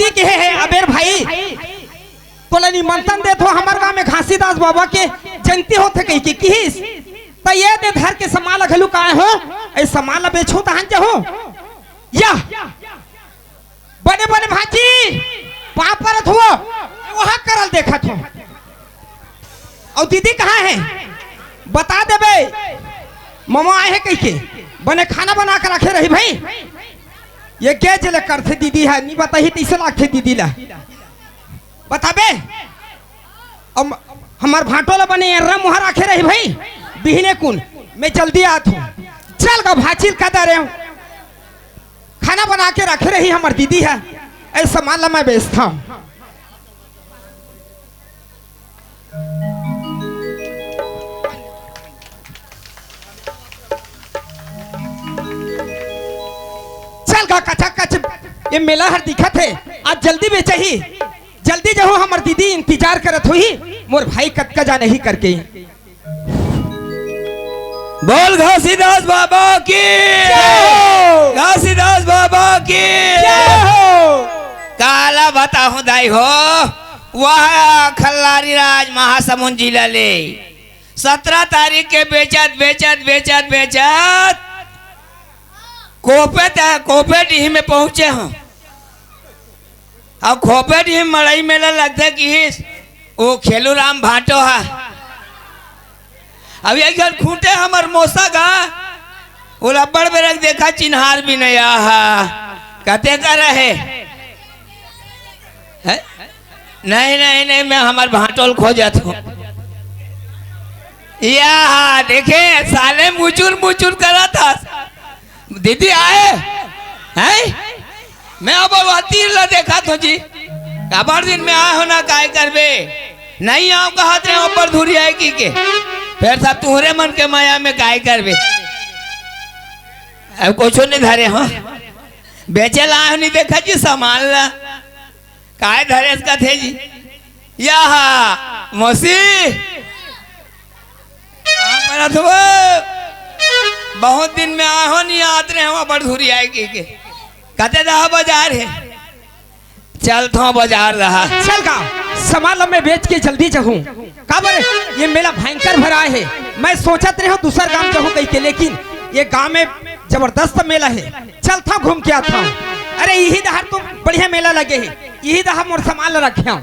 दीदी के है अबेर भाई तोला निमंत्रण देत हो हमार गांव में घासीदास बाबा के जयंती होते कही के किस त ये दे धर के समाल घलू काहे हो ए समाल बेचो त हन हो या बड़े बड़े भाजी पापरत हो वहां करल देखत हो और दीदी कहाँ है बता देबे मामा आए है कही के बने खाना बना कर रखे रही भाई ये क्या जले करते दीदी है नहीं बताही तीसरा लाखे दीदी ला बताबे अब हमार भाटोला बने रम वहां रखे रही भाई बिहने कुन मैं जल्दी आत हूँ चल का भाचील कदा रहे खाना बना के रखे रही हमार दीदी है ऐसा मान ला मैं बेचता हूँ चल का कचा कच ये मेला हर दिखत है आज जल्दी बेचे ही जल्दी जो हमार दीदी इंतजार करत हुई मोर भाई कतका जा नहीं करके बोल घासीदास बाबा की घासीदास बाबा की काला बताऊं दाई हो वह खल्लारी राज महासमुंद जिला ले 17 तारीख के बेचत बेचत बेचत बेचत कोपे डी में पहुंचे हूँ अब खोपे डी मड़ई मेला लगता कि वो खेलू राम भाटो है अब एक घर खूंटे हमार मोसा गा वो रबड़ बेरक देखा चिन्हार भी नहीं आहा कहते का रहे है? नहीं नहीं नहीं मैं हमार भाटोल खोजत हूँ या देखे साले मुचुर मुचुर करा था दीदी आए हैं मैं अब तीर ला देखा तो जी कबर दिन में आए हो ना काय करबे नहीं आओ कहा थे ऊपर धुरी आएगी के फिर सब तुम्हारे मन के माया में काय करबे अब कुछ नहीं धरे हो बेचे ला नहीं देखा जी सामान ला काय धरे इसका थे जी या मौसी कहाँ पर हो बहुत दिन में आए हो नहीं आते रहे हो बड़ धुरी आएगी के कहते रहा बाजार है चल तो बाजार रहा चल का सामान मैं बेच के जल्दी जाऊं काबर ये मेला भयंकर भरा है मैं सोचत रहे दूसरा गांव जाऊं कहीं के लेकिन ये गांव में जबरदस्त मेला है चल था घूम के आता हूँ अरे यही दहार तो बढ़िया मेला लगे है यही दहार मोर सामान रखे हूँ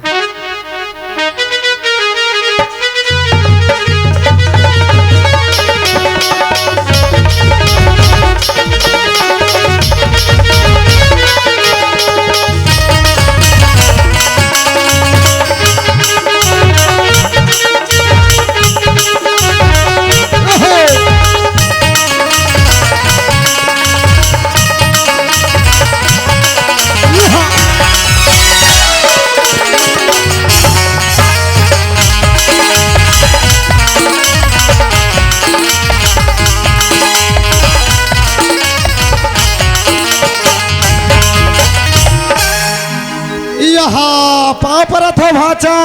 पापरत हो भाचा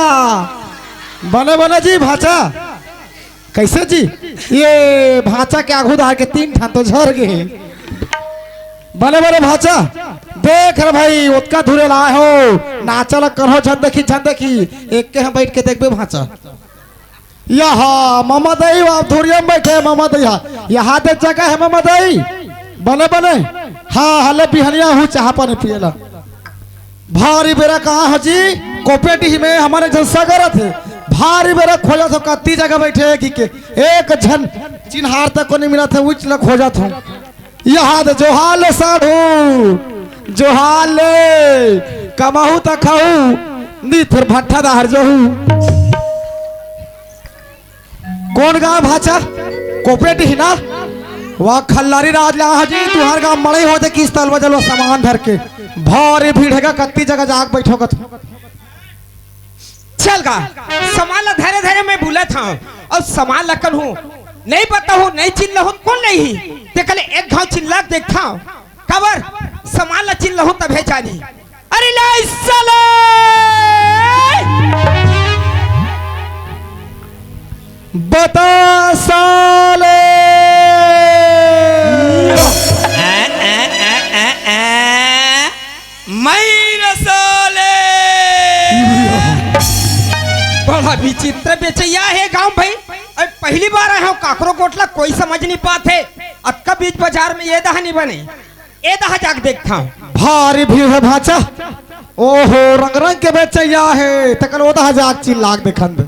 बने बने जी भाचा कैसे जी ये भाचा के आगू धार के 3 ठान तो झर गए बने बने भाचा देख रे भाई उतका धुरे लाए हो नाचल करो छन देखी एक के हम बैठ के देखबे भाचा यहाँ मामा दई आप धुरिया में बैठे मामा दई यहाँ दे जगह है मामा दई बने बने हाँ हले बिहनिया हूँ चाह पानी पियला भारी बेरा कहाँ है जी कोपेटी में हमारे जन सगर थे भारी बेरा खोजा था कत्ती जगह बैठे कि एक झन चिन्हार तक को नहीं मिला था उच ल खोजा था यहाँ दे जोहाले साढ़ू जोहाले कमाहू तक खाऊ नी फिर भट्ठा दाहर जोहू कौन गाँव भाचा कोपेटी ना वह खल्लारी राज ला जी तुहार गाँव मड़े होते किस तलवा जलो सामान धर के भारी भीड़ है कत्ती जगह जाग बैठो चल का सामान ला धरे धरे मैं भूला था और सामान लकन हूँ नहीं पता हूँ नहीं चिल्ला हूँ कौन नहीं ते कल एक घाव चिल्ला देखा खबर सामान ला चिल्ला हूँ तब है जानी अरे लाई साले बता साले मैं रसोले। बड़ा विचित्र बेचैया है गांव भाई। अब पहली बार आया हूँ काकरो कोटला, कोई समझ नहीं पाते। अक्का बीच बाजार में ये दहा नहीं बने, ये दहा जाके देखता हूँ। भारी भीड़ है भाचा। ओहो रंग रंग के बेचैया है तकन ओदा जाग चिल्लाक देखन दे।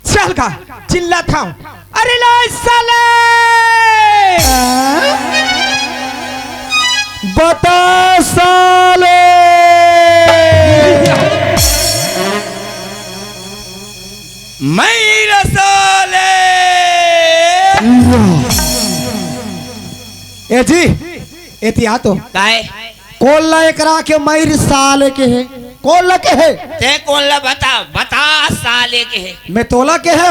चल का चिल्ला था। अरे लो साले बता साले मैं रसोले। ए जी एतिया तो काय कोल्ला एकरा के मैर साले के है। कोल्ला के है ते कौन ला बता बता साले के है। मैं तोला के है।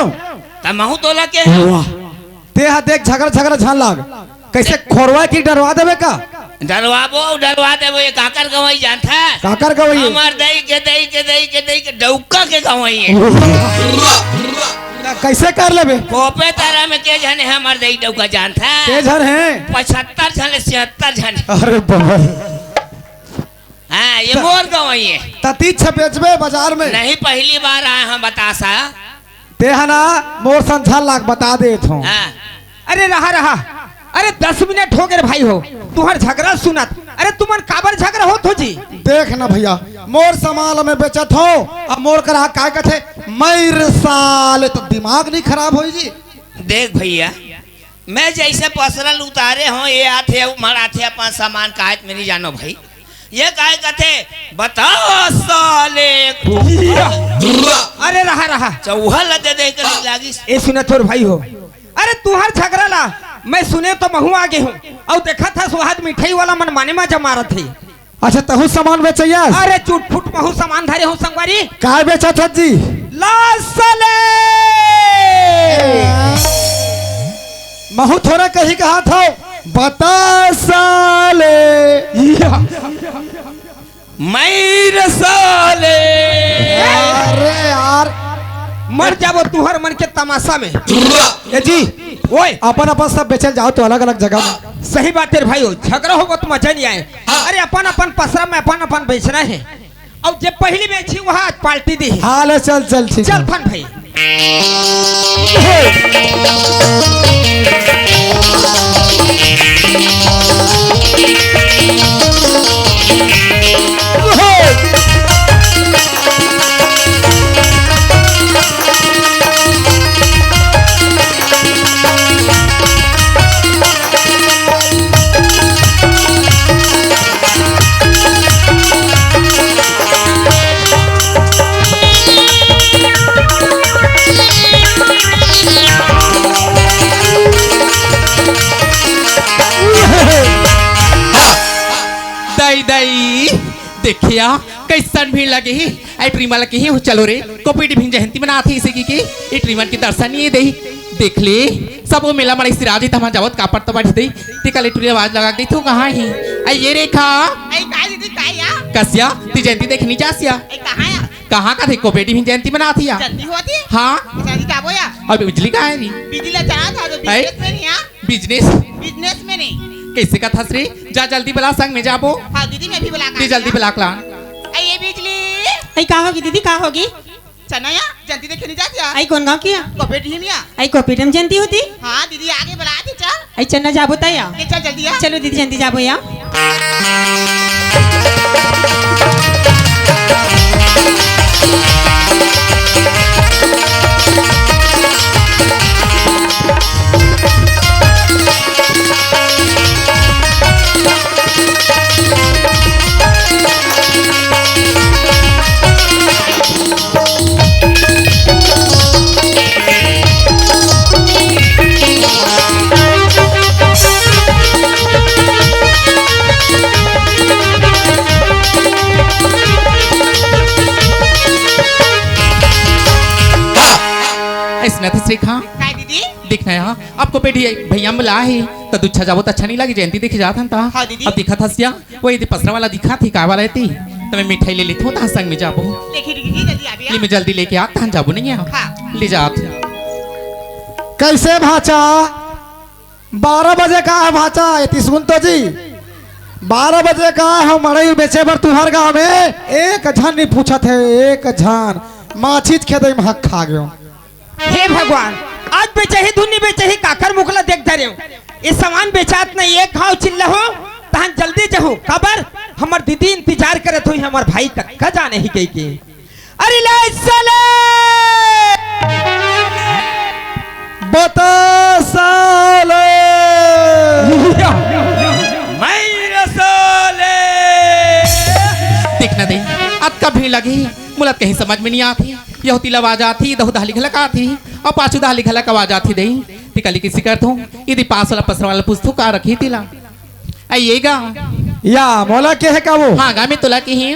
तमहू तोला के है। वाह ते हा देख झगड़ा झगड़ा झान लाग कैसे खोरवा की डरवा देवे का। डरवा देबो ये काकर गवाई जानता है। काकर गवई हमार दई के डौका के गवाई है। कैसे कर लेबे। कोपे तारा में के जने हमार दई डौका जानता है। के झर है 75 जने 76 जने। अरे बाबा हाँ ये मोर गवाई है। तती छपेचबे बाजार में नहीं पहली बार आया हम बतासा। ते हना मोर संझा लाग बता देत हूं। हाँ अरे रहा अरे 10 मिनट हो गए भाई हो तुम्हार झगड़ा सुनत। अरे तुम्हार काबर झगड़ा होत हो जी। देख ना भैया मोर सामान में बेचत हो अब मोर करा काय कथे मैर साल तो दिमाग नहीं खराब होई जी। देख भैया मैं जैसे पसरल उतारे हो ये आथे मराथे अपन सामान काहे में नहीं जानो भाई। ये काहे कथे बताओ साले। अरे रहा चौहल दे दे कर लागी। ए सुनत हो भाई हो। अरे तुहार झगड़ा ला मैं सुने तो महू आगे हूँ और देखा था सुहाद मिठाई वाला मन माने में जमा रहा थे। अच्छा तहु सामान बेचैया। अरे चूट फुट महू सामान धारे हूँ संगवारी। काय बेचत हो जी। लासले महू थोड़ा कहीं कहा था बता साले। मैर साले। अरे यार मर जाबो तुहर मन के तमाशा में। ए जी ओए अपन अपन सब बेचल जाओ तो अलग अलग जगह में। सही बात है भाई हो झगड़ा होगा तो मजा नहीं आए। अरे अपन अपन पसरा में अपन अपन बेचना है और जब पहली बेची वहाँ आज पार्टी दी। हाल चल चल ठीक चल फन भाई। दई देखिया कैसन भी लगे ही आई ट्रीमल के ही चलो रे कोपी भिन जयंती में आथे इसे की ई ट्रीमल की दर्शन ये दे देख ले सब वो मेला मड़े सिराजी तमा जावत कापड़ तो बैठ दई ते कले टुरी आवाज लगा दई तू कहां ही आई ये रेखा आई काय दीदी काय या कसिया ती जयंती देखनी जासिया आई कहां या कहां का थे कोपी भिन जयंती में आथी या जल्दी होती हां जल्दी का बोया और बिजली का है री बिजली चला था तो बिजनेस में नहीं या बिजनेस में नहीं कैसे का थसरे जा जल्दी बुला संग में जाबो। हां दीदी मैं भी बुला ती जल्दी बुला ला आई ये बिजली आई का होगी दीदी का होगी। चना या जल्दी देखने जाती या आई कौन गाँव की कोपेट हिमिया आई कोपीटम जयंती होती। हां दीदी आगे बुला दी चल आई चन्ना जाबो तया ले चल जल्दी या चलो दीदी जयंती जाबो या। इसने तो सीखा काय दीदी दिखना है आपको बेटी भैया बुला है तो दुच्छा जाबो तो अच्छा नहीं लगी जयंती देखी जाता था हाँ दीदी। अब दिखा था सिया वो ये पसरा वाला दिखा थी का वाला थी तो मैं मिठाई ले ली थी तो संग में जाबो देखी देखी जल्दी आ ले गया मैं जल्दी लेके आ तहन जाबो नहीं है हाँ। ले जा कैसे भाचा 12 बजे का है भाचा इतनी सुन तो जी 12 बजे का हम मड़ई बेचे बर तुहर गाँव में एक झन नहीं पूछत है, एक झन माछीज खेदे में हक खा गयो। हे भगवान, आज बेचे ही धुनी बेचे ही काकर मुखला देख धरे ये सामान बेचात नहीं, एक घाव चिल्ला हो तहन जल्दी जहू खबर हमर दीदी इंतजार करत हुई, हमर भाई का जाने ही गई के। अरे ले साले बता साले मेरे साले देखना दे अब कब भी लगी मुलत कहीं समझ में नहीं आती। यह होती आवाज आती दहु दाह लिखलक आती और पाछू दाह लिखलक आवाज आती दई तिकली किसी कर दूं यदि पास वाला पसरा वाला पुस्तक का रखी तिला आइएगा या मोला के है का वो? हाँ गा में तुला की ही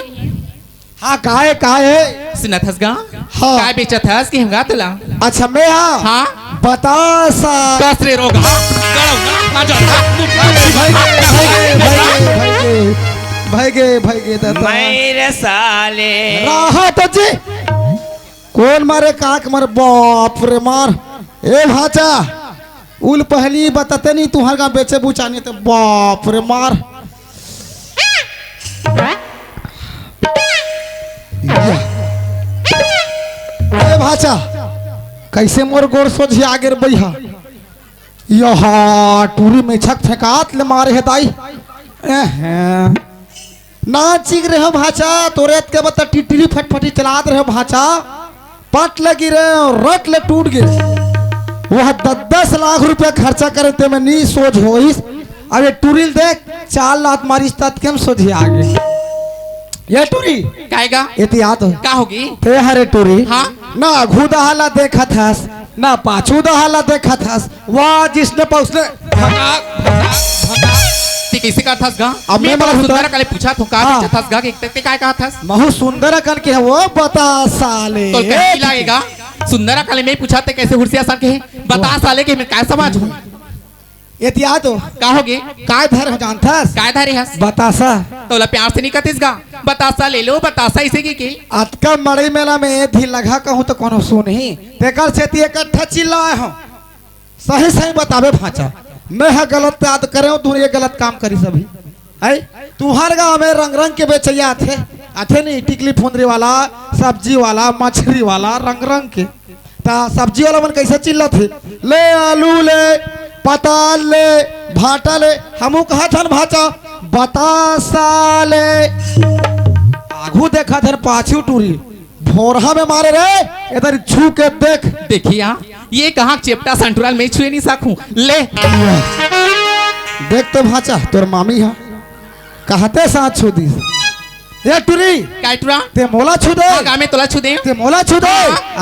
हाँ काहे सुनत हस गा हाँ। काय बेचत हस कि हमगा तुला अच्छा मैं हाँ हाँ बता सा कसरे रोग हाँ गड़ौगा ना जा भाई दादा मेरे साले राहा तो जी कौन मारे काक मार बाप रे मार ए भाचा उल पहली बताते नहीं तुहर का बेचे बुचानी तो बाप रे मार ए भाचा कैसे मोर गोर सोझी आगे बैहा यहाँ टूरी में छक फेंकात ले मारे है दाई ना चिग रहे हो भाचा तोरे के बता टिटरी फटफटी चलात रहे हो भाचा पट लगी रहे और रट ले टूट गए वह 10 लाख रुपया खर्चा करे ते में नी सोच होइस अब ये टूरिल देख 4 लाख मारिस तत केम सोझी आगे ये टूरी काएगा एहतियात हो का होगी ते हरे टूरी हाँ। ना घुदा हाला देखा थास ना पाछू दहाला देखा थास वाह जिसने उसने ते कैसे का थस गा अब मैं मैं बड़ा बोला सुंदर था। काले पूछा तो का हाँ। बेचत थस गा कि ते काय कहा थस महु सुंदर कन के है वो बता साले तो क्या लगेगा सुंदर काले में पूछा ते कैसे हुरसिया सन के है बता साले के मैं काय समाज हूं एहतियात हो का होगे काय धर हो जानथस काय धारे हस बतासा तोला प्यार से नहीं कतिस गा बतासा ले लो बतासा इसे की अतका मड़ई मेला में ए धी लगा कहूं तो कोनो सुनही तेकर से ती इकट्ठा चिल्लाए हो सही सही बतावे भाचा मैं है गलत याद करे तू ये गलत काम करी सभी है तू हर गांव में रंग रंग के बेचैया थे नहीं टिकली फुंदरी वाला सब्जी वाला मछली वाला रंग रंग के ता सब्जी वाला मन कैसे चिल्ला थे ले आलू ले पताल ले भाटा ले हमू कहा था भाचा बतासा ले आगू देखा थे पाछू टूरी भोरहा में मारे रे इधर छू के देख देखिया ये कहाँ चेपटा संटुराल में छुए नहीं सकूं ले देख तो भाचा तोर मामी है कहते साथ छू दी ये टूरी काटुरा ते मोला छू दे गा में तोला छु दे ते मोला छू दे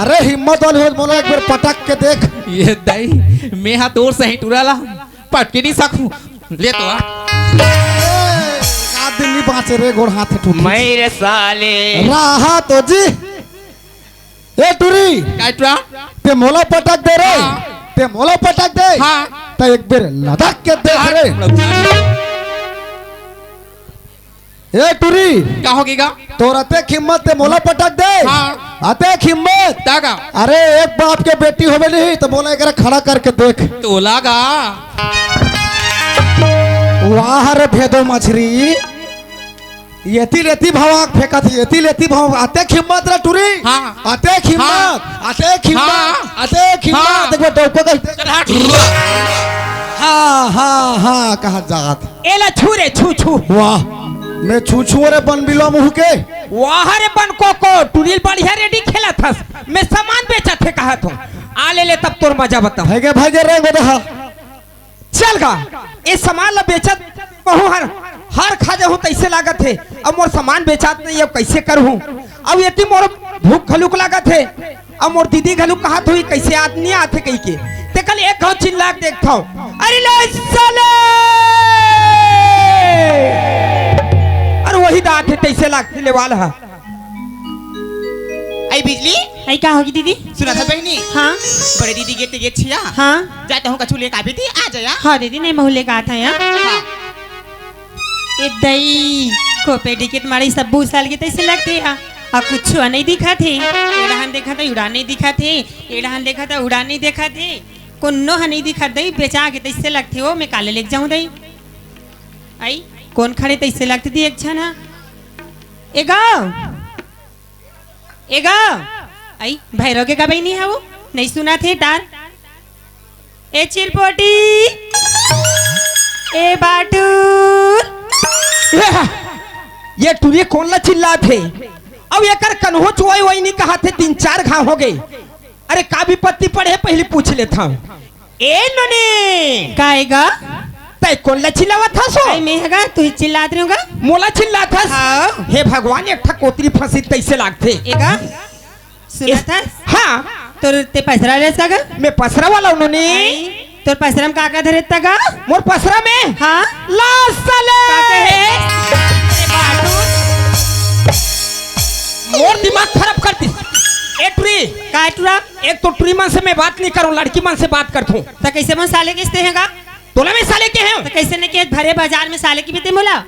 अरे हिम्मत वाली हो मोला एक बार पटक के देख ये दई मैं हाथ तोर सही टुराला पटके नहीं सकूं ले तो का दिन नहीं बाँचे रे गोड़ हाथ टूट मेरे साले राहा तो जी ए टूरी काटुरा ते मोला पटक दे रे हाँ। ते मोला पटक दे हाँ। तो एक बार लदक के देख रे ए टूरी का होगेगा तोरा ते हिम्मत ते मोला पटक दे हाँ। आते हिम्मत तागा अरे एक बाप के बेटी होवे नहीं तो बोला एक खड़ा करके देख तोला गा वाह रे भेदो मछरी येती लेती भाव फेंका थी येती लेती भाव आते हिम्मत रे टूरी हाँ। आते हिम्मत आते हिम्मत हाँ। आते हिम्मत हाँ। देखो डोको का हाँ हाँ हाँ कहा जात एला छू रे छू छू वाह मैं छू छू रे बन बिलो मुँह के वाह रे बन को टूरिल बढ़िया रेडी खेला था मैं सामान बेचा थे कहा तो आ ले तब तोर मजा बता भागे रे गोदहा चल गा ये सामान ला बेचत कहूँ हर खाजे हूँ तैसे लागत है अब मोर सामान बेचात नहीं अब कैसे करूँ अब ये मोर भूख घलुक लागत है अब मोर दीदी घलुक कहा हुई कैसे आदमी आते कही के ते कल एक घाव चिल्ला के देखता हूँ अरे ले साले अरे वही दात है तैसे लागते ले वाला है आई बिजली आई का होगी दीदी सुना था बहनी हाँ बड़े दीदी गेट गेट छिया हाँ जाता हूँ कछु लेकर आ बेटी आ जाया हाँ दीदी नहीं महूले का था यहाँ हाँ ए दई खोपे टिकट मारी सब बहुत साल के तैसे लगते हैं अब कुछ नहीं दिखा थे एड़ान देखा था उड़ान नहीं दिखा थे एड़ान देखा था उड़ान नहीं देखा थे कोनो नहीं दिखा दई बेचा के तैसे लगते हो मैं काले लेके जाऊँ दई आई कौन खड़े तैसे लगती थी एक छना एगा आई भैरव के कभी नहीं है वो नहीं सुना थे तार ए चिरपोटी ए बाटू ये टूरी कौन ला चिल्ला थे अब एकर कन्हो चुआई वही नहीं कहा थे 3-4 घाव हो गए। अरे का विपत्ति पड़े पहले पूछ लेता हूँ। ए नोनी काएगा तय कौन ला चिल्लावा था सो आई मैं हैगा तू ही चिल्लात रहोगा मोला चिल्ला था। हाँ। हे भगवान एक ठक कोतरी फंसी तैसे लागते एगा सुना था हाँ तोर ते पसरा रे सगा मैं पसरा वाला उन्होंने तोर पसरम काका धरे तगा मोर पसरा में हाँ ला साले काका है मोर दिमाग खराब कर दी। ए टुरी काय टुरा एक तो टुरी मन से मैं बात नहीं करूं लड़की मन से बात करता हूँ। तो कैसे मन साले किसते हैगा तोला में साले के हैं तो कैसे ने के भरे बाजार में साले की बीते मोला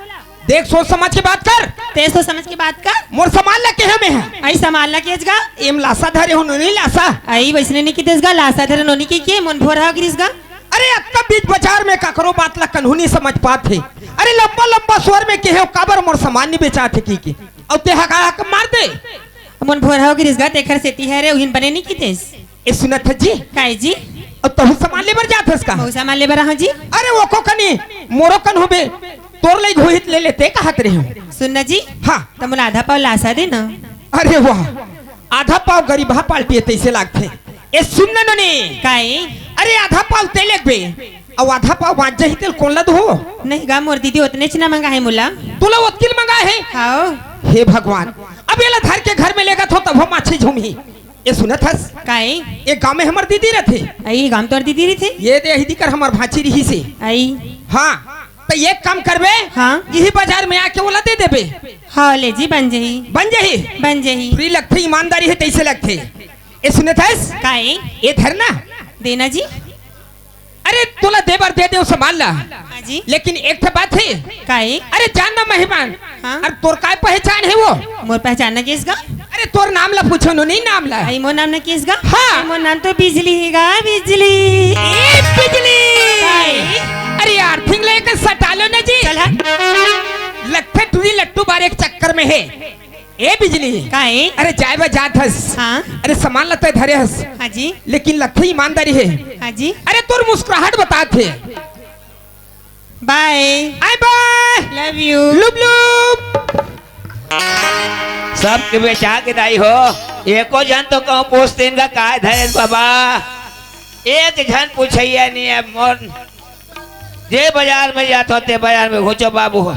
देख सोच समझ के बात कर तेज तो समझ की बात कर मोर सामान ला के है में आई संभालना केजगा एम लासा धरे हो नहीं लासा आई वैसने ने की तेजगा लासा धरे नोनी की मन भोरा गिरिसगा अरे अत्ता बीच बाजार में काकरो बात ला कन्हू नहीं समझ पाते। अरे लंबा लंबा स्वर में के है काबर मोर सामान नहीं बेचा थे की और ते हका हक मार दे मन भोरा गिरिसगा तेखर सेती है रे उहिन बने नहीं की तेज ए सुनत है जी काय जी और तहु सामान लेबर जात है इसका मौसा मान ले बरा हाँ जी अरे वो को कनी मोरो कन होबे तोर लई घोहित ले लेते कहत रहे हो सुनना जी हाँ तो मोला आधा पाव लासा दे ना अरे वाह आधा पाव गरीबा पाल्टी तैसे लागते ए सुन न ने काय अरे आधा पाव तेल बे और आधा पाव बांच जाही तेल कौन लद हो नहीं गा मोर दीदी उतने च ना मंगा है मुला तोला वकील मंगा है हाओ हे भगवान अब ये धर के घर में लेगा तो तब हम अच्छी झूमी ये सुनत हस काय एक गांव में हमार दीदी रहते आई गाम तोर दीदी रही थे ये दे ही कर हमार भांची रही से आई हाँ तो एक काम करबे हाँ यही बाजार में आके वाला दे देबे हाँ ले जी बन जही बन जही फ्री लगते ईमानदारी है तैसे लगते ये सुनत हस काय ये धरना देना जी अरे तोला देवर दे दे संभाल ला हाँ जी लेकिन एक बात है काय अरे जानना मेहमान हाँ? अरे तोर काय पहचान है वो मोर पहचानना किसका अरे तोर नाम ला पूछो नो नहीं नाम ला आई मोर नाम ना किसका हाँ। मोर नाम तो बिजली हैगा बिजली ए बिजली काय अरे यार थिंग लेकर सटालो ना जी चल लट्ठे टूरी लट्टू बार एक चक्कर में है ए बिजली काय अरे जाए बा जात हस हाँ अरे सामान लते धरे हस हाँ जी लेकिन लट्ठे ईमानदारी है हाँ जी अरे तोर मुस्कुराहट बता थे bye I bye love you लुब लुब सब के बेचा के दाई हो एको जन तो कहूँ पोस्ते इनका काय धरे बाबा एक जन पूछैया नहीं है मोर जे बाजार में जात होते बाजार में घुचो बाबू हो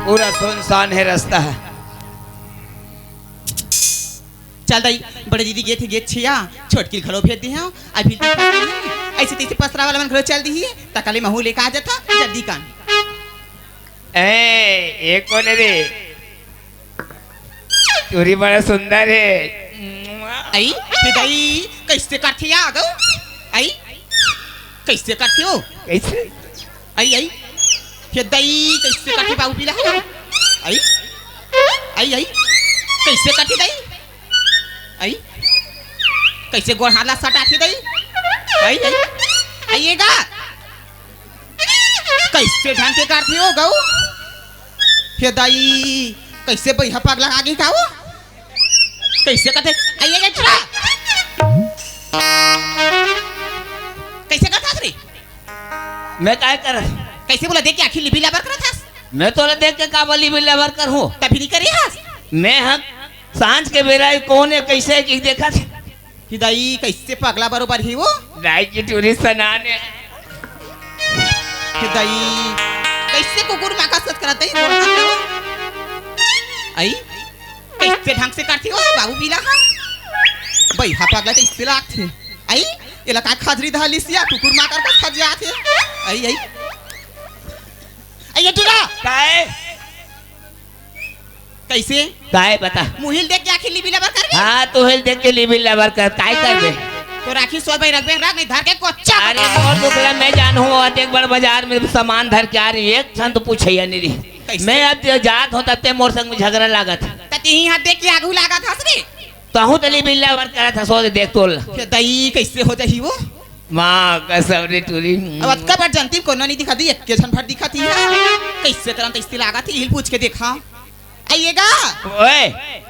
पूरा सुनसान है रास्ता है चल दाई बड़े दीदी गे थे गेट छिया छोटकी घरो भेज दी हां अभी ऐसे तैसे पसरा वाला मन घरो चल दी तकाले महू लेके आ जाता जल्दी कान ए एक कोने रे चोरी बड़ा सुंदर है आई ते दाई कैसे काठी आ गो आई कैसे काठी हो कैसे आई आई ते दाई कैसे काठी बाऊ पीला आई आई आई कैसे काठी दाई आई कैसे गोड़ हाला सटा थी दाई आई आई आइएगा कैसे ढंग के काटती हो गऊ हे दाई कैसे बैहा पगला आगे का हो कैसे कटे आइएगा चला कैसे करता रे मैं काय कर कैसे बोला देख के आखिर लिबी लाबर करत हस मैं तो देख के काबली बिल्ला वर कर हूँ तभी नहीं करी हस मैं हम सांझ के बेरा कौन है कैसे की देखा थे कि दाई कैसे पगला बरोबर ही वो राय की टूरिस्ट सनाने कि दाई कैसे कुकुर में कसरत करत है आई कैसे ढंग से काटती हो बाबू पीला हां भाई हा पगला तो इससे लागते आई एला का खाजरी धाली सिया कुकुर मा कर खज जाते आई आई आई टुरा काय कैसे काय बता मुहिल देख के आखिर लिबी लबर कर गए हाँ तो हिल देख के लिबिल वर कर काय कर दे तो राखी सो भाई रख नहीं धर के कोच्चा अरे मोर दुखला मैं जान हूँ एक बड़ बाजार में सामान धर के आ रही एक क्षण तो पूछैया नहीं रही मैं अब जो जात होता ते मोर संग में झगड़ा लागत तती हाथ देख के आगू लगा था रे कहूँ तली बिल्ला वर करा था सो देख तोल दई कैसे हो जाही वो माँ कसम रे टूरी अब अतका बार जानती को नहीं दिखा दी के झन फट दिखा थी कैसे तरह तैसे लगा थी हिल पूछ के देखा आइएगा ओए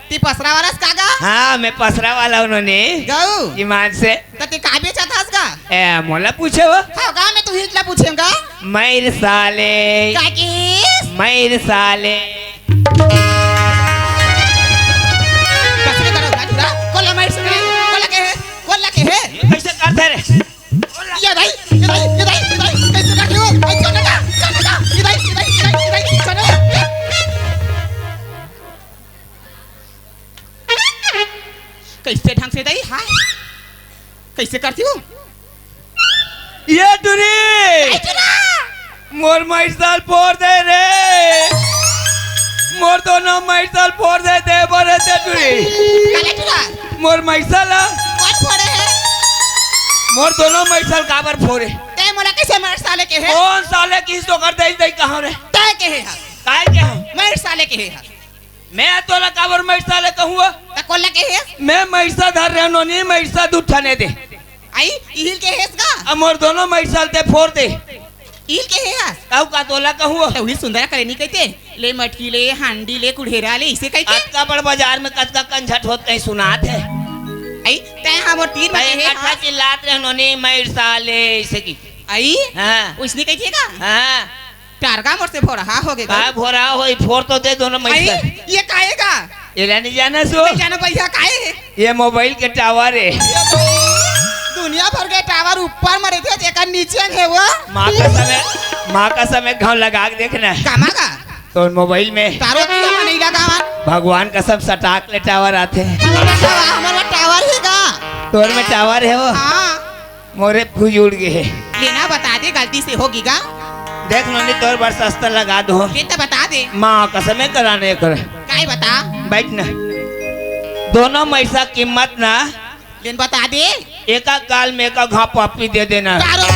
ती पसरा वाला कागा हाँ मैं पसरा वाला उन्होंने गाऊ ईमान से तते का बेचा था उसका ए मोला पूछे वो हाँ गा मैं तो हिजला पूछेगा मैर साले का की मैर साले कसरे करो गाजुरा कोला मार सुने कोला के है कैसे करते रे ये भाई कैसे करते हो आई चले जा ये भाई चलो कैसे ढंग से दई हाय कैसे करती हो ये टूरी मोर मैसाल फोड़ दे रे मोर दोनों मैसाल फोड़ दे बोले ते टूरी काले टुरा मोर मैसाल कौन फोड़े है मोर दोनों मैसाल काबर फोड़े ते मोला कैसे मार साले के है कौन साले किस तो कर दे कहां रे ते के है काय के हम मार साले के है मैं तोला काबर मैसाले कहूँ त कोला के है मैं मैसा धर रहे नोनी मैसा दूध ठाने दे आई इहिल के हेसगा अब मोर दोनों मैसाल ते फोड़ दे इहिल के है कहू का तोला कहूँ तो हिल सुंदर करे नहीं कहते ले मटकी ले हांडी ले कुढ़ेरा ले इसे कहते अतका बड़ बाजार में कतका कंझट होत कहीं सुनात है आई ते हमर तीन में है इकट्ठा चिल्लात रहे नोनी मैसाले ऐसे की आई हाँ उसने कहिएगा हाँ टारगा मोर से फोड़ा हा हो गए काय भोरा हो फोड़ तो दे दोनों आई मैसा ये काएगा ये नहीं जाना सो नहीं जाना पैसा काए है ये मोबाइल के टावर है दुनिया भर के टावर ऊपर मरे थे जेकर नीचे है वो माँ का समय घाव लगा के देखना है कामागा तो मोबाइल में तारो की नहीं लगा गावन भगवान का सब सटाक ले टावर आते हैं हमारा टावर हैगा तोर में टावर है वो हां मोरे फूज उड़ गए है लेना बता दे गलती से होगीगा देख नोनी तोर बार सस्ता लगा दो ये तो बता दे माँ का समय कराने कर काय बता बैठ ना दोनों मैसा कीमत ना लेन बता दे एक काल में एक घाव पापी दे देना तारो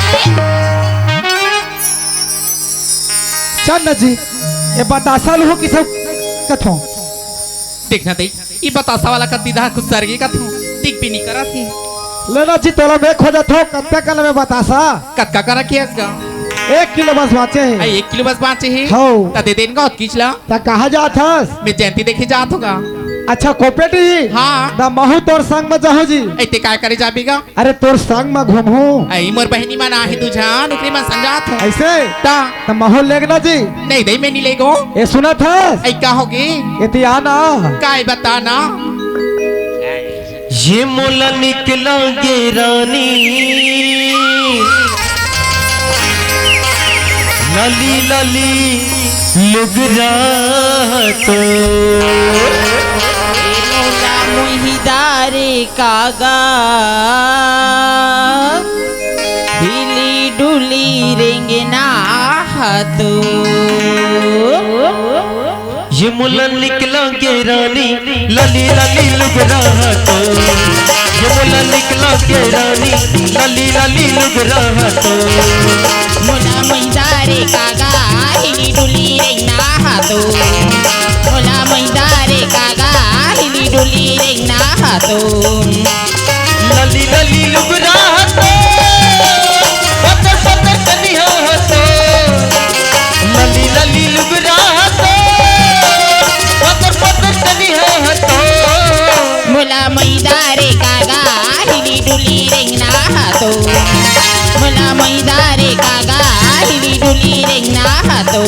चल न जी ये बतासा लो कि सब कथो देखना दे ये बतासा वाला कर दीदा कुछ सरगे का थू टिक भी नहीं करा थी लेना जी तोला में खो जातो कत्ते कल में बतासा कक्का करा किया गा 1 किलो बस बाचे है आई 1 किलो बस बाँचे ही हो ता दे देन का किचला ता कहा जात हस मैं जयंती देखे जात होगा अच्छा कोपेटी हाँ दा महू तोर संग में जाहू जी ऐते काय करे जाबेगा अरे तोर संग में घूमू आई मोर बहनी मन आही दुजान उकरे मन संजात हो ऐसे ता ता महू लेगना जी नहीं दे मैं नहीं लेगो ये सुना था आई का होगे ये आना काय बताना ये मोला निकलोगे रानी लली लली लुगरा तो मोला मुहिदारे कागा हिली डुली रेंगना हाथो ये मोला निकलोगे रानी लली लली लुगरा तो ये मोला निकलोगे रानी लली लली लुगरा तो मोला मुहिदारे कागा हिली डुली रेंगना हाथो मोला मुहिदारे कागा हिली डुली रेंगना हाथो लली लली लुगरा तो पतर पतर कनिया तो लली लली लुगरा तो पतर पतर कनिया तो मोला मुहिदारे कागा हिली डुली रेंगना हाथो मोला मुहिदारे कागा हिली डुली रेंगना हाथो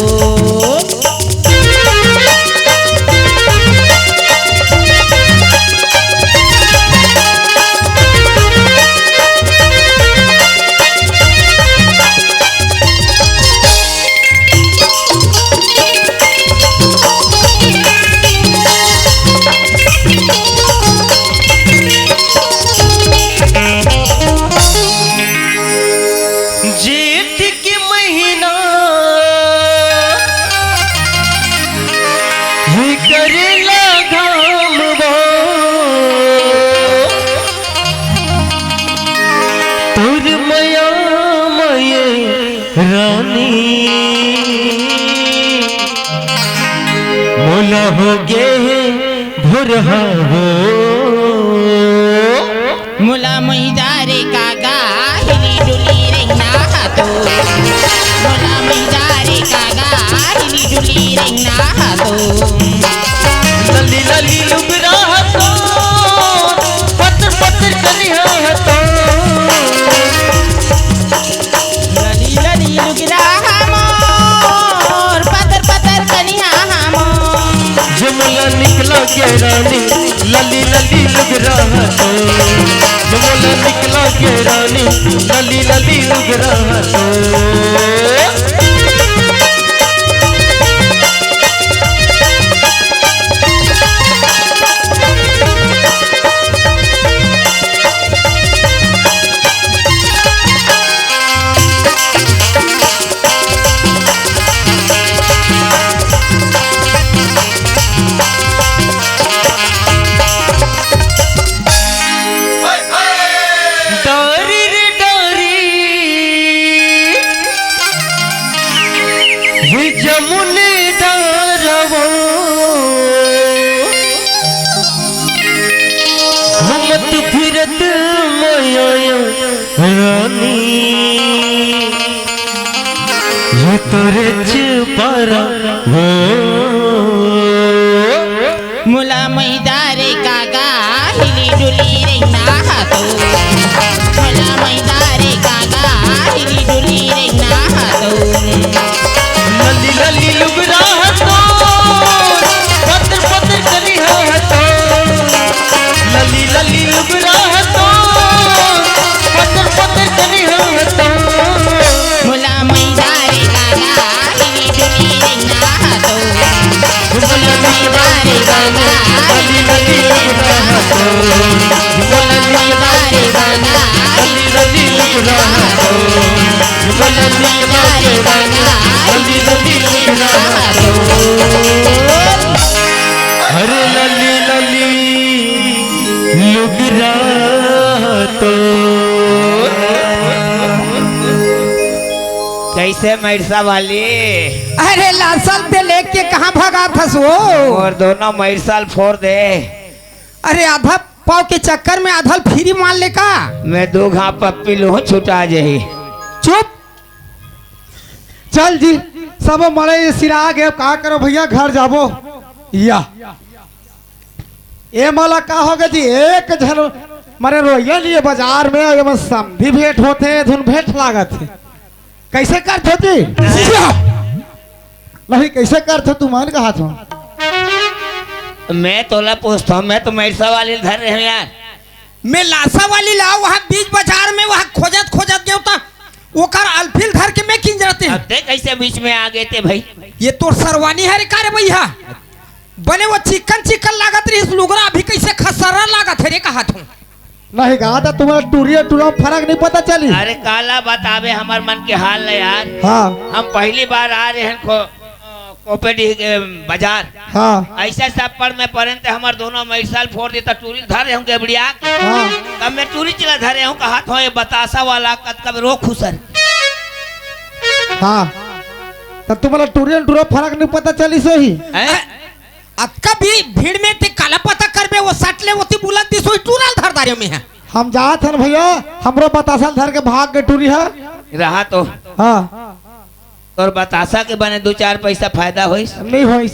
होगे भुरहा हो मुला मैदारे कागा हिली डुली रेंगना हातो मुला मैदारे कागा हिली डुली रेंगना हातो लली लली लुगरा हतो पत्र पत्र कलिया हतो लली लली लुगरा हमोर पतर पतर कनिया हमोर जमुला निकला के रानी लली लली लुगरा हतो जमुला निकला के रानी लली लली लुगरा हतो डोरी रे डोरी ये जमुने डारवो हमत फिरत माया रानी ये तोरे चुपारा हो मुला मैदारे कागा हिली डुली रेंगना हातो मुला मैदारे कागा हिली डुली रेंगना हातो लली लली लुगरा हतो पत्र पत्र कलिया हतो लली लली लुगरा हतो पत्र पत्र कलिया हतो मुला मैदारे कागा हिली डुली रेंगना हातो मुला मैदारे कागा लली लली लुगरा हतो मुला मैदारे कागा लली लली लुगरा हतो लली मैदारे कागा लली लली लुगरा हतो हरे लली लली लुगरा हतो कैसे मैरसा वाली अरे लासल ते लेके कहाँ भगा थस वो? और दोनों मैरसाल फोड़ दे। अरे आधा पाव के चक्कर में आधा फ्री मान ले का? मैं 2 घाप पप्पी लूँ छुटा जाही। चुप। चल जी सब मरे सिरा गए का करो भैया घर जाबो या ए माला का होगा जी एक झन मरे रोइया लिए बाजार में ये बस समधी भेंट होते धुन भेंट लागत है कैसे करत होती नहीं कैसे करत हो तू मान का हाथ हो मैं तोला पूछता हूँ, मैं तो मैरसा वाली धर रहे हूँ यार। मैं लाशा वाली लाओ वहाँ बीच बाजार में वहाँ खोजत खोजत गयो था वो कर अल्फिल धर के मैं किन जाते अब देख कैसे बीच में आ गए थे भाई। ये तो सरवानी है रे का रे भैया बने वो चिकन चिकन लागत रही इस लुगरा अभी कैसे खसरा लागत है रे कहा तू नहीं कहा था तुम्हारा टूरिया टूरा फर्क नहीं पता चली अरे काला बतावे हमार मन के हाल है यार। हाँ हम पहली बार आ रहे हैं कोपेडी के बाजार। हाँ ऐसा सब पर में पड़े थे हमार दोनों मैरसाल फोड़ देता टूरी धर रहे होंगे बढ़िया। हाँ तब मैं टूरी चला धर रहे हूँ कहा था ये बतासा वाला कब रो खुसर। हाँ तब तुम्हारा टूरिया टूरा फर्क नहीं पता चली सही अतका भी भीड़ में ते काला पता करबे वो सटले वो ती बुलंद दी सोई टूरल धरदारियों में है। हम जात हन भैया हमरो बतासल धर के भाग के टूरी है रहा तो हाँ और बतासा के बने 2-4 पैसा फायदा होई नहीं होई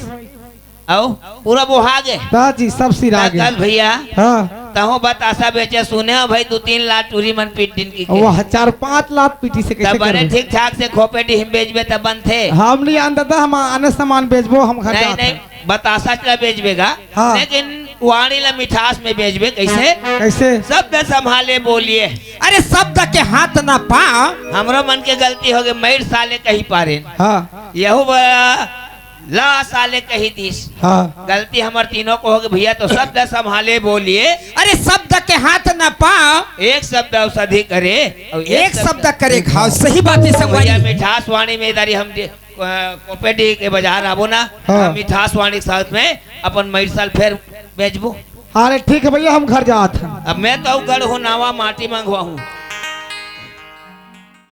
आओ पूरा बोहा गए दादी सब सिरा कल गए भैया हाँ तहो बतासा बेचे सुने हो भाई 2-3 लाख टूरी मन पीट दिन की वो 4-5 लाख पीटी से कैसे तब बने करें ठीक ठाक से खोपेडी हिम बेचबे तब बन थे। हम नहीं आंदा था हम अन्य सामान बेचबो हम घर नहीं जाते नहीं बतासा चला बेचबेगा हाँ। लेकिन वाणी ला मिठास में बेचबे कैसे कैसे शब्द संभाले बोलिए। अरे शब्द के हाथ ना पाओ हमरो मन के गलती हो गई मैर साले कही पारे हाँ यहू ला साले कही दिस हाँ गलती हमार तीनों को हो गई भैया तो शब्द संभाले बोलिए। अरे शब्द के हाथ ना पाओ एक शब्द औषधि करे और एक शब्द करे घाव सही बात है भैया संगवारी मिठास वाणी में इधर हम कोपेडी के बाजार आबो ना हाँ। मिठास वाणी के साथ में अपन मैर साल फिर बेचबो। अरे ठीक है भैया हम घर जाते हैं अब मैं तो गढ़ हो नावा माटी मंगवा हूँ